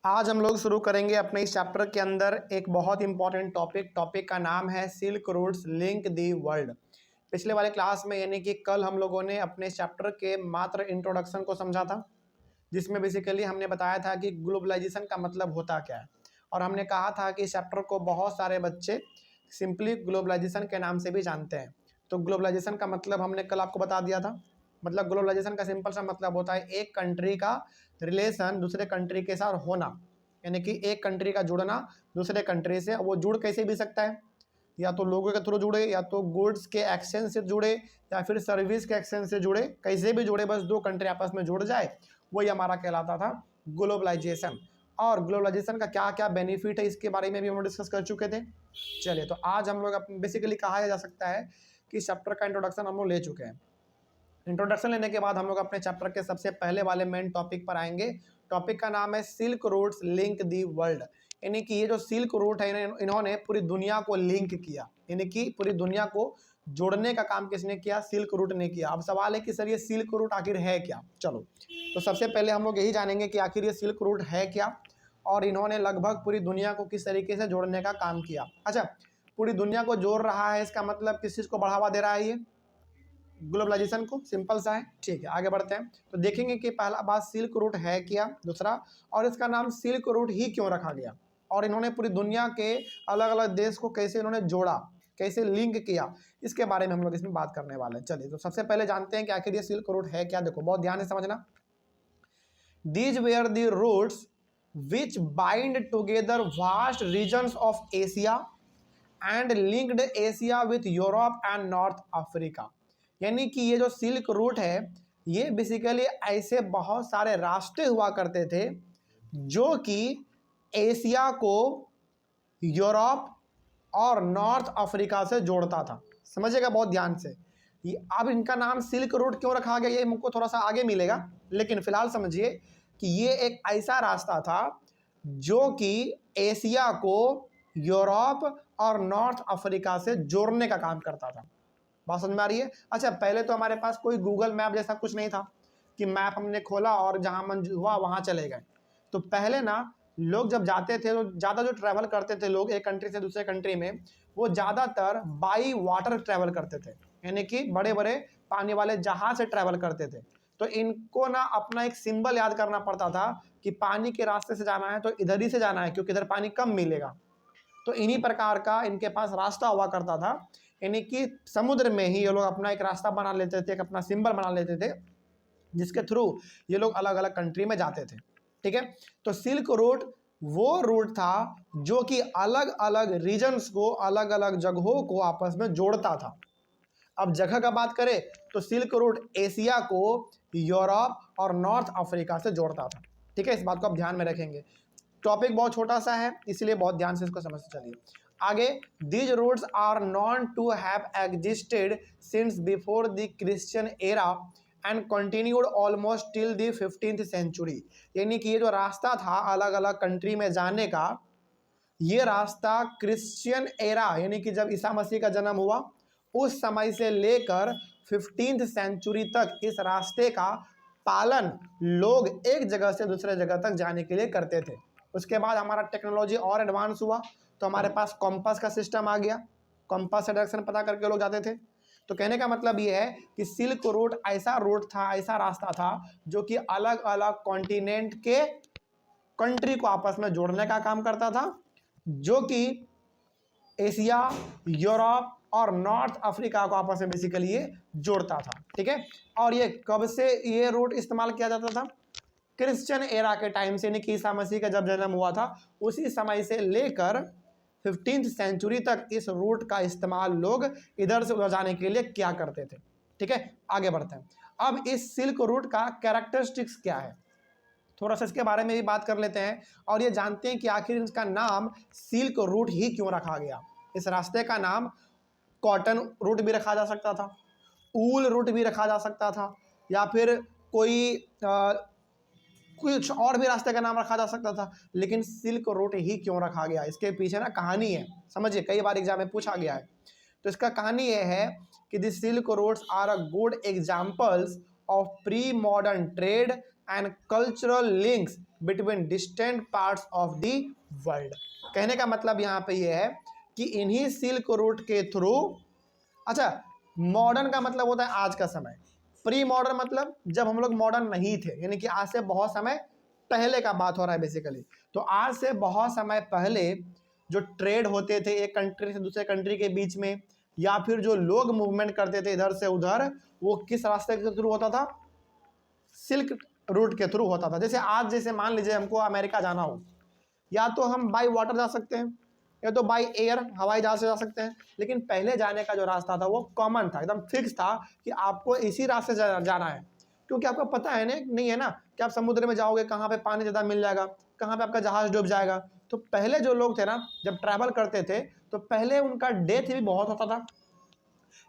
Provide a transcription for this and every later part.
आज हम लोग शुरू करेंगे अपने इस चैप्टर के अंदर एक बहुत इंपॉर्टेंट टॉपिक का नाम है silk routes link the world. पिछले वाले क्लास में यानी कि कल हम लोगों ने अपने चैप्टर के मात्र इंट्रोडक्शन को समझा था, जिसमें बेसिकली हमने बताया था कि ग्लोबलाइजेशन का मतलब होता क्या है। और हमने कहा था कि इस चैप्टर को बहुत सारे बच्चे सिंपली ग्लोबलाइजेशन के नाम से भी जानते हैं। तो ग्लोबलाइजेशन का मतलब हमने कल आपको बता दिया था। मतलब ग्लोबलाइजेशन का सिंपल सा मतलब होता है एक कंट्री का रिलेशन दूसरे कंट्री के साथ होना, यानी कि एक कंट्री का जुड़ना दूसरे कंट्री से। वो जुड़ कैसे भी सकता है, या तो लोगों के थ्रू जुड़े, या तो गुड्स के एक्सचेंज से जुड़े, या फिर सर्विस के एक्सचेंज से जुड़े, कैसे भी जुड़े, बस दो कंट्री आपस में जुड़ जाए, वही हमारा कहलाता था ग्लोबलाइजेशन। और ग्लोबलाइजेशन का क्या क्या बेनिफिट है इसके बारे में भी हम डिस्कस कर चुके थे। चलिए, तो आज हम लोग बेसिकली कहा जा सकता है कि चैप्टर का इंट्रोडक्शन हम लोग ले चुके हैं। इंट्रोडक्शन लेने के बाद हम लोग अपने चैप्टर के सबसे पहले वाले मेन टॉपिक पर आएंगे। टॉपिक का नाम है silk routes link the world. यानी कि ये जो सिल्क रूट है इन्होंने पूरी दुनिया को लिंक किया, यानी कि पूरी दुनिया को जोड़ने का काम किसने किया? सिल्क रूट ने किया। अब सवाल है कि सर ये सिल्क रूट आखिर है क्या? चलो, तो सबसे पहले हम लोग यही जानेंगे कि आखिर ये सिल्क रूट है क्या और इन्होंने लगभग पूरी दुनिया को किस तरीके से जोड़ने का काम किया। अच्छा, पूरी दुनिया को जोड़ रहा है, इसका मतलब किस चीज़ को बढ़ावा दे रहा है? ये ग्लोबलाइजेशन को। सिंपल सा है, ठीक है। आगे बढ़ते हैं तो देखेंगे कि पहला बात सिल्क रूट है क्या, दूसरा और इसका नाम सिल्क रूट ही क्यों रखा गया, और इन्होंने पूरी दुनिया के अलग अलग देश को कैसे इन्होंने जोड़ा, कैसे लिंक किया, इसके बारे में हम लोग इसमें बात करने वाले हैं। चलिए, तो सबसे पहले जानते हैं कि आखिर ये सिल्क रूट है क्या। देखो, बहुत ध्यान से समझना। These were the routes which bind together vast regions of Asia and linked Asia with Europe and North Africa. यानी कि ये जो सिल्क रूट है, ये बेसिकली ऐसे बहुत सारे रास्ते हुआ करते थे जो कि एशिया को यूरोप और नॉर्थ अफ्रीका से जोड़ता था। समझिएगा बहुत ध्यान से। अब इनका नाम सिल्क रूट क्यों रखा गया, ये मुझको थोड़ा सा आगे मिलेगा, लेकिन फिलहाल समझिए कि ये एक ऐसा रास्ता था जो कि एशिया को यूरोप और नॉर्थ अफ्रीका से जोड़ने का काम करता था। बात समझ में आ रही है? अच्छा, पहले तो हमारे पास कोई गूगल मैप जैसा कुछ नहीं था कि मैप हमने खोला और जहां मन हुआ वहां चले गए। तो पहले ना लोग जब जाते थे तो ज़्यादा जो ट्रैवल करते थे लोग एक कंट्री से दूसरे कंट्री में, वो ज़्यादातर बाई वाटर ट्रैवल करते थे, यानी कि बड़े बड़े पानी वाले जहाज से ट्रैवल करते थे। तो इनको ना अपना एक सिंबल याद करना पड़ता था कि पानी के रास्ते से जाना है तो इधर ही से जाना है, क्योंकि इधर पानी कम मिलेगा। तो इन्हीं प्रकार का इनके पास रास्ता हुआ करता था, यानी कि समुद्र में ही ये लोग अपना एक रास्ता बना लेते थे, एक अपना सिंबल बना लेते थे, जिसके थ्रू ये लोग अलग अलग कंट्री में जाते थे। ठीक है, तो सिल्क रूट वो रूट था जो कि अलग अलग रीजन्स को, अलग अलग जगहों को आपस में जोड़ता था। अब जगह का बात करें तो सिल्क रूट एशिया को यूरोप और नॉर्थ अफ्रीका से जोड़ता था। ठीक है, इस बात को आप ध्यान में रखेंगे। टॉपिक बहुत छोटा सा है, इसलिए बहुत ध्यान से इसको समझते चलिए। आगे, these routes are known to have existed since before the Christian era and continued almost till the 15th century. यानी कि ये जो रास्ता था अलग अलग कंट्री में जाने का, ये रास्ता क्रिश्चियन एरा यानी कि जब ईसा मसीह का जन्म हुआ उस समय से लेकर 15th सेंचुरी तक इस रास्ते का पालन लोग एक जगह से दूसरे जगह तक जाने के लिए करते थे। उसके बाद हमारा टेक्नोलॉजी और एडवांस हुआ तो हमारे पास कॉम्पास का सिस्टम आ गया, कॉम्पास से डायरेक्शन पता करके लोग जाते थे। तो कहने का मतलब ये है कि सिल्क रूट ऐसा रूट था, ऐसा रास्ता था जो कि अलग अलग कॉन्टिनेंट के कंट्री को आपस में जोड़ने का काम करता था, जो कि एशिया, यूरोप और नॉर्थ अफ्रीका को आपस में बेसिकली ये जोड़ता था। ठीक है, और ये कब से ये रूट इस्तेमाल किया जाता था? क्रिश्चियन एरा के टाइम से, यानी कि ईसा मसीह का जब जन्म हुआ था उसी समय से लेकर 15th सेंचुरी तक इस रूट का इस्तेमाल लोग इधर से उधर जाने के लिए क्या करते थे। ठीक है, आगे बढ़ते हैं। अब इस सिल्क रूट का कैरेक्टरिस्टिक्स क्या है, थोड़ा सा इसके बारे में भी बात कर लेते हैं और ये जानते हैं कि आखिर इसका नाम सिल्क रूट ही क्यों रखा गया। इस रास्ते का नाम कॉटन रूट भी रखा जा सकता था, ऊल रूट भी रखा जा सकता था, या फिर कोई कुछ और भी रास्ते का नाम रखा जा सकता था, लेकिन सिल्क रूट ही क्यों रखा गया, इसके पीछे ना कहानी है। समझिए, कई बार एग्जाम में पूछा गया है। तो इसका कहानी ये है कि this silk routes are a good examples of pre modern trade and cultural links between distant parts of the world. कहने का मतलब यहाँ पे ये है कि इन्हीं सिल्क रूट के थ्रू, अच्छा मॉडर्न का मतलब होता है आज का समय, प्री मॉडर्न मतलब जब हम लोग मॉडर्न नहीं थे, यानी कि आज से बहुत समय पहले का बात हो रहा है बेसिकली। तो आज से बहुत समय पहले जो ट्रेड होते थे एक कंट्री से दूसरे कंट्री के बीच में, या फिर जो लोग मूवमेंट करते थे इधर से उधर, वो किस रास्ते के थ्रू होता था? सिल्क रूट के थ्रू होता था। जैसे आज जैसे मान लीजिए हमको अमेरिका जाना हो, या तो हम बाई वाटर जा सकते हैं या तो बाई एयर हवाई जहाज से जा सकते हैं, लेकिन पहले जाने का जो रास्ता था वो कॉमन था, एकदम फिक्स था कि आपको इसी रास्ते से जाना है, क्योंकि आपको पता है नहीं है ना कि आप समुद्र में जाओगे कहाँ पे पानी ज़्यादा मिल जाएगा, कहाँ पे आपका जहाज डूब जाएगा। तो पहले जो लोग थे ना जब ट्रैवल करते थे तो पहले उनका डेथ भी बहुत होता था,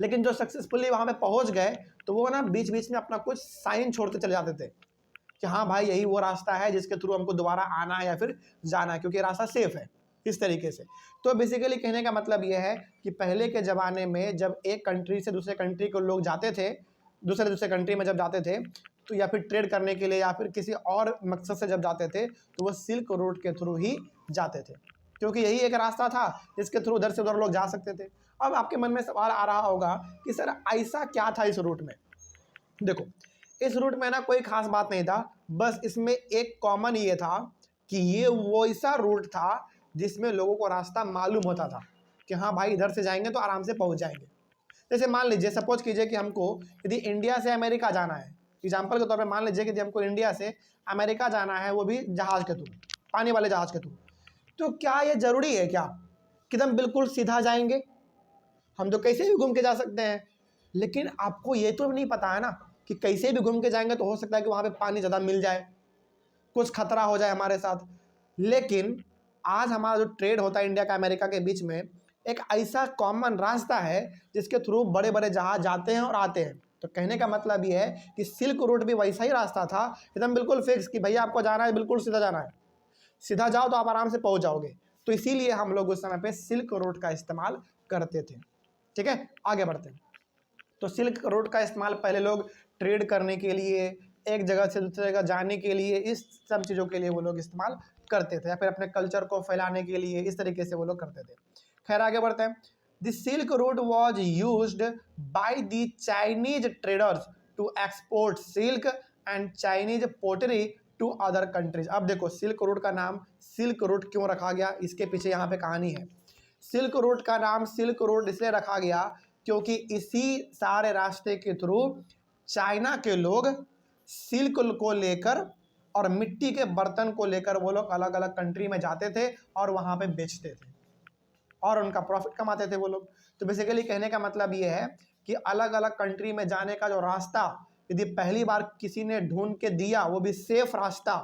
लेकिन जो सक्सेसफुली वहाँ पे पहुँच गए तो वो ना बीच बीच में अपना कुछ साइन छोड़ते चले जाते थे कि हाँ भाई यही वो रास्ता है जिसके थ्रू हमको दोबारा आना है या फिर जाना है, क्योंकि रास्ता सेफ है इस तरीके से। तो बेसिकली कहने का मतलब ये है कि पहले के ज़माने में जब एक कंट्री से दूसरे कंट्री को लोग जाते थे, दूसरे कंट्री में जब जाते थे तो या फिर ट्रेड करने के लिए या फिर किसी और मकसद से जब जाते थे तो वो सिल्क रोड के थ्रू ही जाते थे, क्योंकि यही एक रास्ता था जिसके थ्रू उधर से उधर लोग जा सकते थे। अब आपके मन में सवाल आ रहा होगा कि सर ऐसा क्या था इस रूट में? देखो इस रूट में ना कोई खास बात नहीं था, बस इसमें एक कॉमन ये था कि ये वो ऐसा रूट था जिसमें लोगों को रास्ता मालूम होता था कि हाँ भाई इधर से जाएंगे तो आराम से पहुंच जाएंगे। जैसे मान लीजिए सपोज कीजिए कि हमको यदि इंडिया से अमेरिका जाना है, एग्जाम्पल के तौर पर मान लीजिए कि हमको इंडिया से अमेरिका जाना है, वो भी जहाज़ के थ्रू, पानी वाले जहाज़ के थ्रू, तो क्या ये ज़रूरी है क्या कि हम बिल्कुल सीधा जाएंगे? हम तो कैसे भी घूम के जा सकते हैं, लेकिन आपको ये तो नहीं पता है ना कि कैसे भी घूम के जाएंगे तो हो सकता है कि वहाँ पे पानी ज़्यादा मिल जाए, कुछ खतरा हो जाए हमारे साथ। लेकिन आज हमारा जो ट्रेड होता है इंडिया का अमेरिका के बीच में, एक ऐसा कॉमन रास्ता है जिसके थ्रू बड़े बड़े जहाज जाते हैं और आते हैं। तो कहने का मतलब ये है कि सिल्क रूट भी वैसा ही रास्ता था, एकदम बिल्कुल फिक्स कि भैया आपको जाना है बिल्कुल सीधा जाना है, सीधा जाओ तो आप आराम से पहुँच जाओगे। तो इसीलिए हम लोग उस समय पे सिल्क रूट का इस्तेमाल करते थे। ठीक है, आगे बढ़ते हैं। तो सिल्क रोड का इस्तेमाल पहले लोग ट्रेड करने के लिए, एक जगह से दूसरी जगह जाने के लिए, इस सब चीज़ों के लिए वो लोग इस्तेमाल करते थे, या फिर अपने कल्चर को फैलाने के लिए इस तरीके से वो लोग करते थे। खैर आगे बढ़ते हैं। The silk road was used by the Chinese traders to export silk and Chinese pottery to other countries. अब देखो सिल्क रोड का नाम सिल्क रोड क्यों रखा गया, इसके पीछे यहाँ पे कहानी है। सिल्क रोड का नाम सिल्क रोड इसलिए रखा गया क्योंकि इसी सारे रास्ते के थ्रू चाइना के लोग सिल्क को लेकर और मिट्टी के बर्तन को लेकर वो लोग अलग अलग कंट्री में जाते थे और वहाँ पे बेचते थे और उनका प्रॉफिट कमाते थे वो लोग। तो बेसिकली कहने का मतलब ये है कि अलग अलग कंट्री में जाने का जो रास्ता यदि पहली बार किसी ने ढूंढ के दिया, वो भी सेफ रास्ता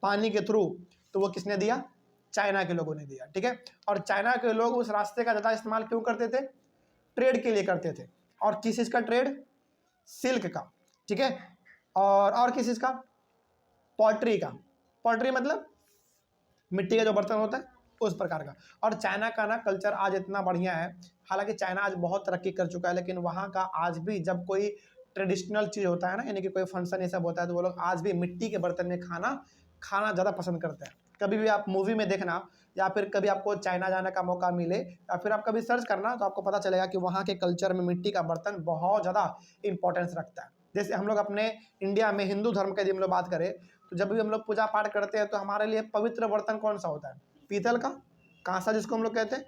पानी के थ्रू, तो वो किसने दिया? चाइना के लोगों ने दिया। ठीक है, और चाइना के लोग उस रास्ते का ज़्यादा इस्तेमाल क्यों करते थे? ट्रेड के लिए करते थे। और किस चीज़ का ट्रेड? सिल्क का। ठीक है, और किस चीज़ का? पॉटरी का। पॉटरी मतलब मिट्टी का जो बर्तन होता है उस प्रकार का। और चाइना का ना कल्चर आज इतना बढ़िया है, हालांकि चाइना आज बहुत तरक्की कर चुका है, लेकिन वहाँ का आज भी जब कोई ट्रेडिशनल चीज़ होता है ना, यानी कि कोई फंक्शन ये सब होता है, तो वो लोग आज भी मिट्टी के बर्तन में खाना ज़्यादा पसंद करते हैं। कभी भी आप मूवी में देखना या फिर कभी आपको चाइना जाने का मौका मिले या फिर आप कभी सर्च करना तो आपको पता चलेगा कि वहाँ के कल्चर में मिट्टी का बर्तन बहुत ज़्यादा इंपॉर्टेंस रखता है। जैसे हम लोग अपने इंडिया में हिंदू धर्म के यदि हम लोग बात करें तो जब भी हम लोग पूजा पाठ करते हैं तो हमारे लिए पवित्र बर्तन कौन सा होता है? पीतल का, कांसा जिसको हम लोग कहते हैं,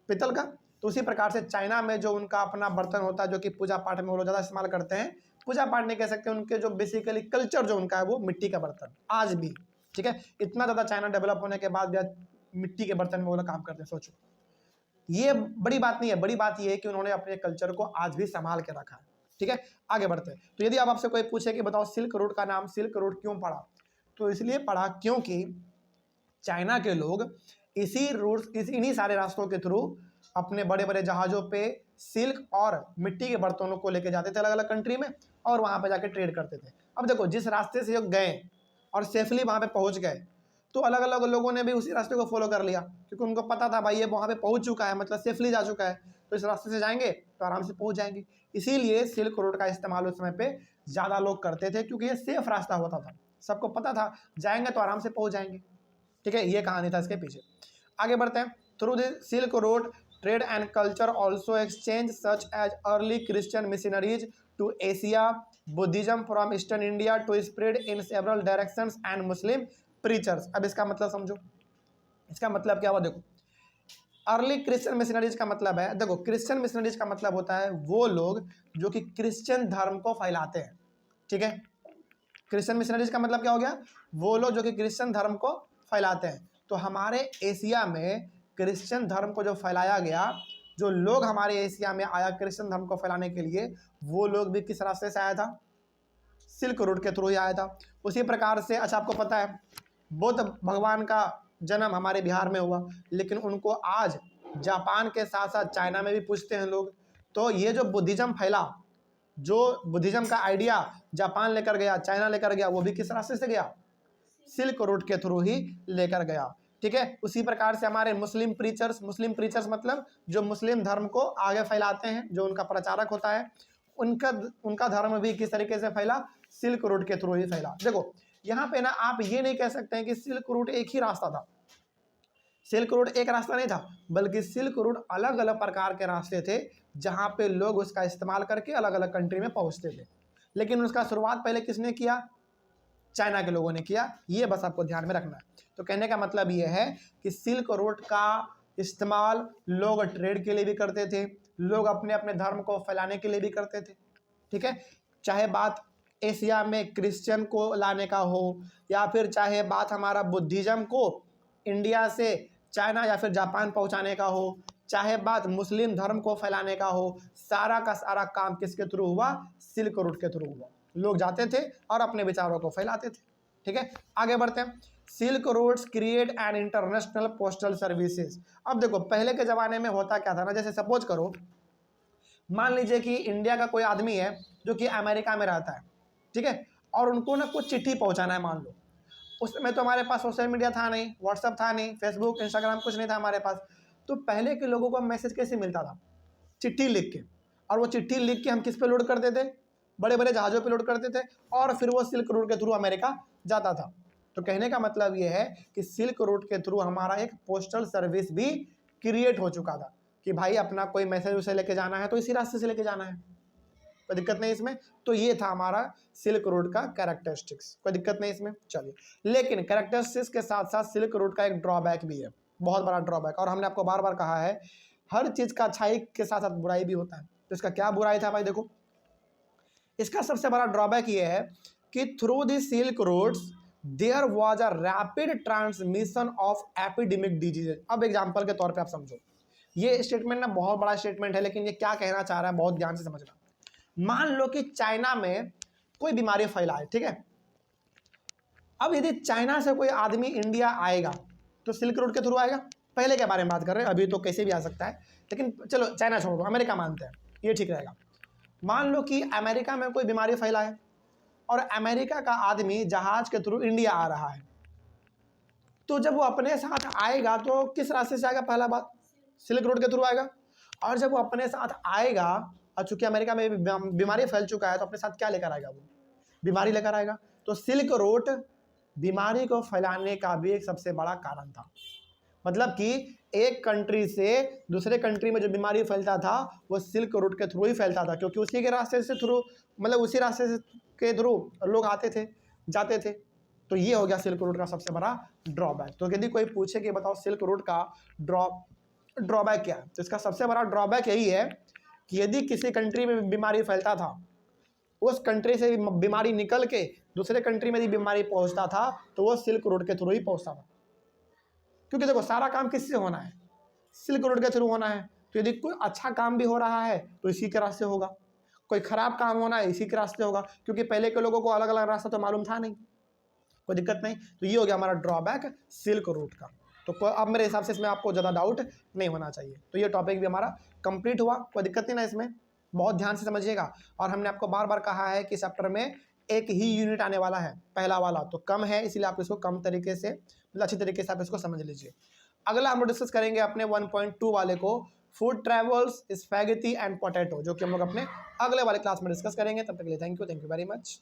पीतल का। तो उसी प्रकार से चाइना में जो उनका अपना बर्तन होता है जो कि पूजा पाठ में वो लोग ज़्यादा इस्तेमाल करते हैं, पूजा पाठ नहीं कह सकते, उनके जो बेसिकली कल्चर जो उनका है वो मिट्टी का बर्तन आज भी। ठीक है, इतना ज़्यादा चाइना डेवलप होने के बाद भी मिट्टी के बर्तन में वो लोग काम करते हैं। सोचो, ये बड़ी बात नहीं है, बड़ी बात ये है कि उन्होंने अपने कल्चर को आज भी संभाल के रखा है। ठीक है, आगे बढ़ते हैं। तो यदि आप आपसे कोई पूछे कि बताओ सिल्क रोड का नाम सिल्क रोड क्यों पड़ा, तो इसलिए पड़ा क्योंकि चाइना के लोग इन्हीं सारे रास्तों के थ्रू अपने बड़े बड़े जहाज़ों पे सिल्क और मिट्टी के बर्तनों को लेके जाते थे अलग अलग कंट्री में और वहाँ पे जाके ट्रेड करते थे। अब देखो जिस रास्ते से गए और सेफली वहाँ पे पहुँच गए तो अलग अलग लोगों ने भी उसी रास्ते को फॉलो कर लिया, क्योंकि उनको पता था भाई ये वहाँ पे पहुँच चुका है, मतलब सेफली जा चुका है, तो इस रास्ते से जाएंगे तो आराम से पहुँच जाएंगे। इसीलिए सिल्क रोड का इस्तेमाल उस समय पे ज़्यादा लोग करते थे क्योंकि ये सेफ रास्ता होता था। सबको पता था जाएंगे तो आराम से पहुंच जाएंगे। ठीक है, ये कहानी था इसके पीछे। आगे बढ़ते हैं। Through the silk road trade and culture also exchange such as early Christian missionaries to Asia, Buddhism from eastern India to spread in several directions and Muslim preachers. अब इसका मतलब समझो, इसका मतलब क्या हुआ देखो। अर्ली क्रिश्चियन मिशनरीज का मतलब है, देखो क्रिश्चियन मिशनरीज का मतलब होता है वो लोग जो कि क्रिश्चियन धर्म को फैलाते हैं। ठीक है, क्रिश्चियन मिशनरीज का मतलब क्या हो गया, वो लोग जो कि क्रिश्चियन धर्म को फैलाते हैं। तो हमारे एशिया में क्रिश्चियन धर्म को जो फैलाया गया, जो लोग हमारे एशिया में आया क्रिश्चियन धर्म को फैलाने के लिए, वो लोग भी किस रास्ते से आया था, सिल्क रोड के थ्रू ही आया था। उसी प्रकार से अच्छा आपको पता है बुद्ध भगवान का जन्म हमारे बिहार में हुआ, लेकिन उनको आज जापान के साथ साथ चाइना में भी पूछते हैं लोग। तो ये जो बुद्धिज्म फैला, जो बुद्धिज्म का आइडिया जापान लेकर गया, चाइना लेकर गया, वो भी किस रास्ते से गया, सिल्क रोड के थ्रू ही लेकर गया। ठीक है, उसी प्रकार से हमारे मुस्लिम प्रीचर्स मतलब जो मुस्लिम धर्म को आगे फैलाते हैं, जो उनका प्रचारक होता है, उनका धर्म भी किस तरीके से फैला, सिल्क रोड के थ्रू ही फैला। देखो यहाँ पे ना आप ये नहीं कह सकते हैं कि सिल्क रोड एक ही रास्ता था। सिल्क रोड एक रास्ता नहीं था, बल्कि सिल्क रोड अलग अलग प्रकार के रास्ते थे जहाँ पे लोग उसका इस्तेमाल करके अलग अलग कंट्री में पहुँचते थे। लेकिन उसका शुरुआत पहले किसने किया, चाइना के लोगों ने किया। ये बस आपको ध्यान में रखना है। तो कहने का मतलब ये है कि सिल्क रोड का इस्तेमाल लोग ट्रेड के लिए भी करते थे, लोग अपने अपने धर्म को फैलाने के लिए भी करते थे। ठीक है, चाहे बात एशिया में क्रिश्चियन को लाने का हो, या फिर चाहे बात हमारा बुद्धिज्म को इंडिया से चाइना या फिर जापान पहुंचाने का हो, चाहे बात मुस्लिम धर्म को फैलाने का हो, सारा का सारा काम किसके थ्रू हुआ, सिल्क रोड के थ्रू हुआ। लोग जाते थे और अपने विचारों को फैलाते थे। ठीक है, आगे बढ़ते हैं। Silk roads create an international postal services. अब देखो पहले के ज़माने में होता क्या था ना, जैसे सपोज करो मान लीजिए कि इंडिया का कोई आदमी है जो कि अमेरिका में रहता है। ठीक है, और उनको ना कुछ चिट्ठी पहुंचाना है मान लो। उस समय तो हमारे पास सोशल मीडिया था नहीं, व्हाट्सअप था नहीं, फेसबुक इंस्टाग्राम कुछ नहीं था हमारे पास। तो पहले के लोगों को मैसेज कैसे मिलता था, चिट्ठी लिख के। और वो चिट्ठी लिख के हम किस पे लोड करते थे, बड़े बड़े जहाज़ों पे लोड करते थे, और फिर वो सिल्क रोड के थ्रू अमेरिका जाता था। तो कहने का मतलब ये है कि सिल्क रोड के थ्रू हमारा एक पोस्टल सर्विस भी क्रिएट हो चुका था कि भाई अपना कोई मैसेज उसे लेके जाना है तो इसी रास्ते से लेके जाना है, कोई दिक्कत नहीं इसमें। तो ये था हमारा सिल्क रोड का कैरेक्टरिस्टिक्स, कोई दिक्कत नहीं इसमें। चलिए, लेकिन कैरेक्टरिस्टिक्स के साथ साथ सिल्क रोड का एक ड्रॉबैक भी है, बहुत बड़ा ड्रॉबैक। और हमने आपको बार बार कहा है हर चीज़ का अच्छाई के साथ साथ बुराई भी होता है। तो इसका क्या बुराई था भाई, देखो इसका सबसे बड़ा ड्रॉबैक ये है कि through the silk roads there was a rapid transmission of epidemic diseases. अब एग्जांपल के तौर पे आप समझो, ये स्टेटमेंट ना बहुत बड़ा स्टेटमेंट है, लेकिन ये क्या कहना चाह रहा है बहुत ध्यान से समझना। मान लो कि चाइना में कोई बीमारी फैला है, ठीक है। अब यदि चाइना से कोई आदमी इंडिया आएगा तो सिल्क रोड के थ्रू आएगा। पहले के बारे में बात कर रहे हैं, अभी तो कैसे भी आ सकता है, लेकिन चलो चाइना छोड़ दो, अमेरिका मानते हैं, ये ठीक रहेगा। मान लो कि अमेरिका में कोई बीमारी फैला है और अमेरिका का आदमी जहाज के थ्रू इंडिया आ रहा है, तो जब वो अपने साथ आएगा तो किस रास्ते से आएगा, पहला बात सिल्क रोड के थ्रू आएगा। और जब वो अपने साथ आएगा, और चूंकि अमेरिका में बीमारी फैल चुका है, तो अपने साथ क्या लेकर आएगा, वो बीमारी लेकर आएगा। तो सिल्क रोड बीमारी को फैलाने का भी एक सबसे बड़ा कारण था। मतलब कि एक कंट्री से दूसरे कंट्री में जो बीमारी फैलता था वो सिल्क रोड के थ्रू ही फैलता था, क्योंकि उसी के रास्ते से थ्रू, मतलब उसी रास्ते से के थ्रू लोग आते थे जाते थे। तो ये हो गया सिल्क रोड का सबसे बड़ा ड्रॉबैक। तो यदि कोई पूछे कि बताओ सिल्क रोड का ड्रॉबैक क्या है, तो इसका सबसे बड़ा ड्रॉबैक यही है कि यदि किसी कंट्री में बीमारी फैलता था, उस कंट्री से बीमारी निकल के दूसरे कंट्री में यदि बीमारी पहुंचता था तो वो सिल्क रोड के थ्रू ही पहुंचता था। क्योंकि देखो सारा काम किससे होना है, सिल्क रोड के थ्रू होना है। तो यदि कोई अच्छा काम भी हो रहा है तो इसी के रास्ते होगा, कोई खराब काम होना है इसी के रास्ते होगा, क्योंकि पहले के लोगों को अलग अलग रास्ता तो मालूम था नहीं, कोई दिक्कत नहीं। तो ये हो गया हमारा ड्रॉबैक सिल्क रोड का। तो अब मेरे हिसाब से इसमें आपको ज़्यादा डाउट नहीं होना चाहिए। तो ये टॉपिक भी हमारा कंप्लीट हुआ, कोई दिक्कत नहीं ना इसमें, बहुत ध्यान से समझिएगा। और हमने आपको बार बार कहा है कि चैप्टर में एक ही यूनिट आने वाला है, पहला वाला तो कम है, इसीलिए आप इसको कम तरीके से, मतलब अच्छी तरीके से आप इसको समझ लीजिए। अगला हम लोग डिस्कस करेंगे अपने 1.2 वाले को, food travels, spaghetti and potato, जो कि हम लोग अपने अगले वाले क्लास में डिस्कस करेंगे। तब तक के लिए थैंक यू वेरी मच।